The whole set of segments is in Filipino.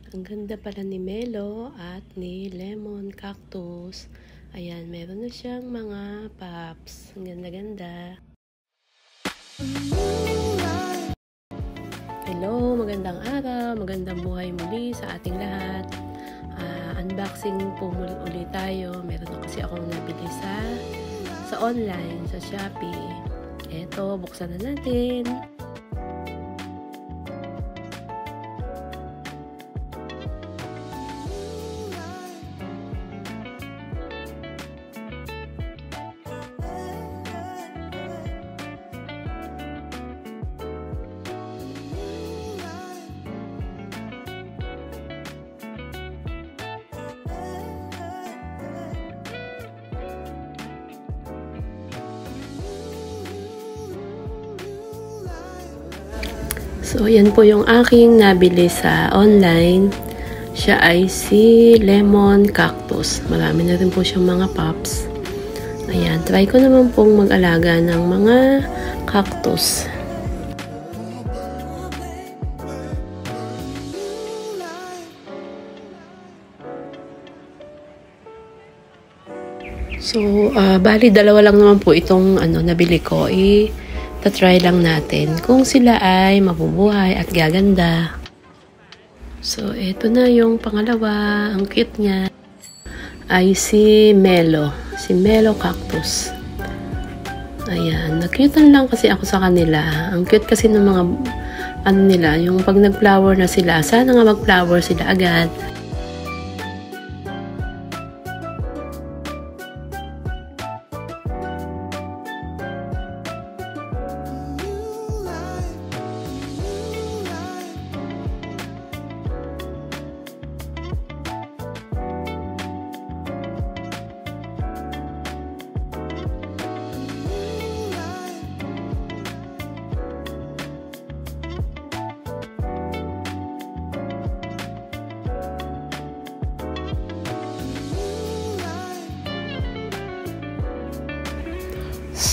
Ang ganda pala ni Melo at ni Lemon Cactus. Ayan, meron na siyang mga pups. Ang ganda-ganda. Hello, magandang araw, magandang buhay muli sa ating lahat. Unboxing po ulit tayo. Meron na kasi akong nabili sa online, sa Shopee. Eto, buksan na natin. So, yan po yung aking nabili sa online. Siya ay si Lemon Cactus. Marami na rin po siyang mga pups. Ayan, try ko naman pong mag-alaga ng mga cactus. So, bali dalawa lang naman po itong nabili ko. Tatry lang natin kung sila ay mabubuhay at gaganda. So, ito na yung pangalawa. Ang cute niya ay si Melo. Si Melo Cactus. Ayan. Nakyutan lang kasi ako sa kanila. Ang cute kasi ng mga nila. Yung pag nag-flower na sila. Sana nga mag-flower sila agad.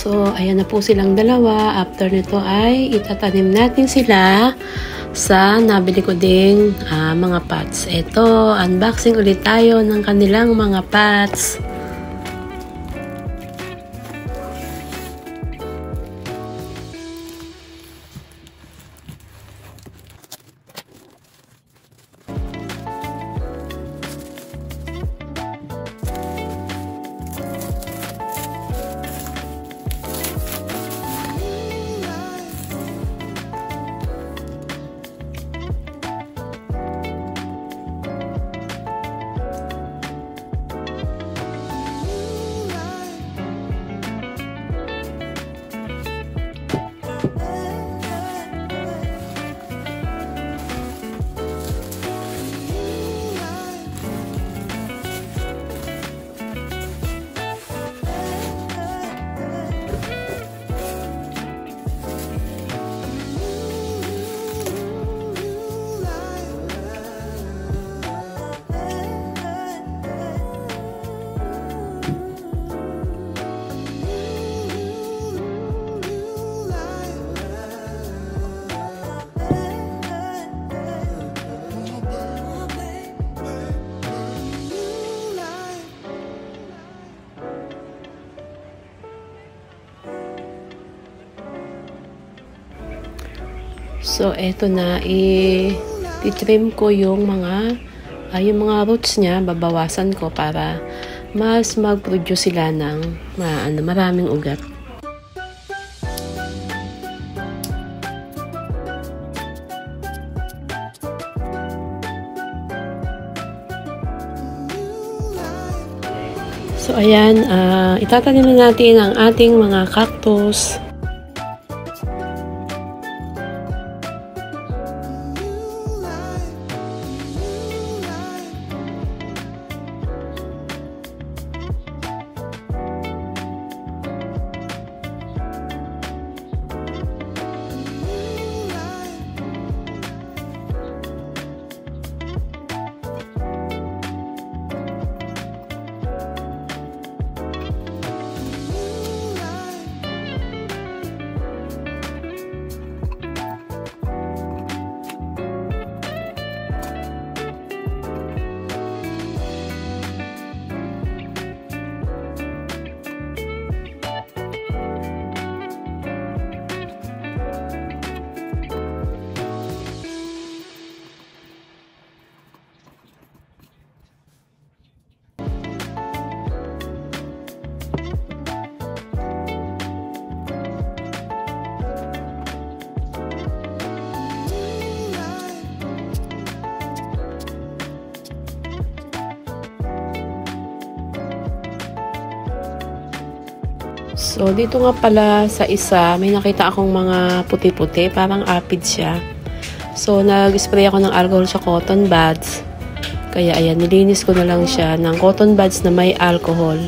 So, ayan na po silang dalawa. After nito ay itatanim natin sila sa nabili ko ding mga pots. Ito, unboxing ulit tayo ng kanilang mga pots. So, eto na, i-trim ko yung mga roots niya, babawasan ko para mas mag-produce sila ng maraming ugat. So, ayan, itatanim na natin ang ating mga cactus. So, dito nga pala sa isa, may nakita akong mga puti-puti, parang aphids siya. So, nag-spray ako ng alcohol sa cotton buds. Kaya, ayan, nilinis ko na lang siya ng cotton buds na may alcohol.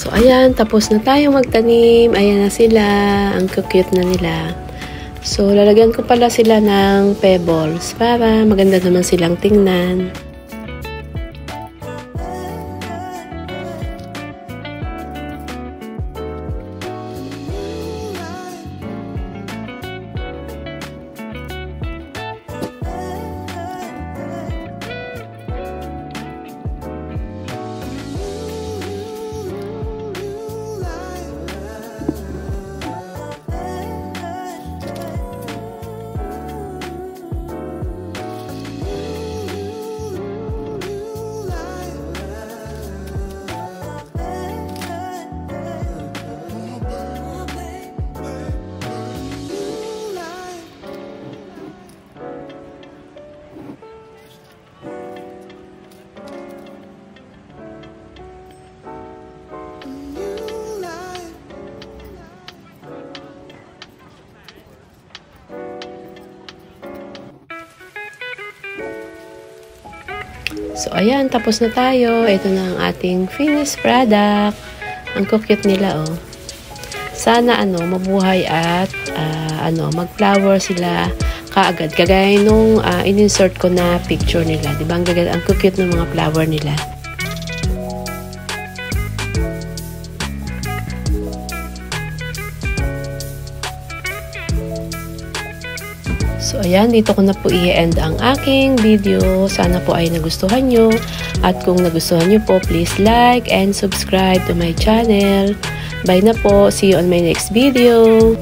So, ayan, tapos na tayo magtanim. Ayan na sila. Ang cute na nila. So, lalagyan ko pala sila ng pebbles para maganda naman silang tingnan. So, ayan, tapos na tayo. Ito na ang ating finished product. Ang cute nila, oh. Sana, mabuhay at, mag-flower sila kaagad. Kagaya nung in-insert ko na picture nila. Diba? Ang cute ng mga flower nila. So, ayan, dito ko na po i-end ang aking video. Sana po ay nagustuhan nyo. At kung nagustuhan nyo po, please like and subscribe to my channel. Bye na po. See you on my next video.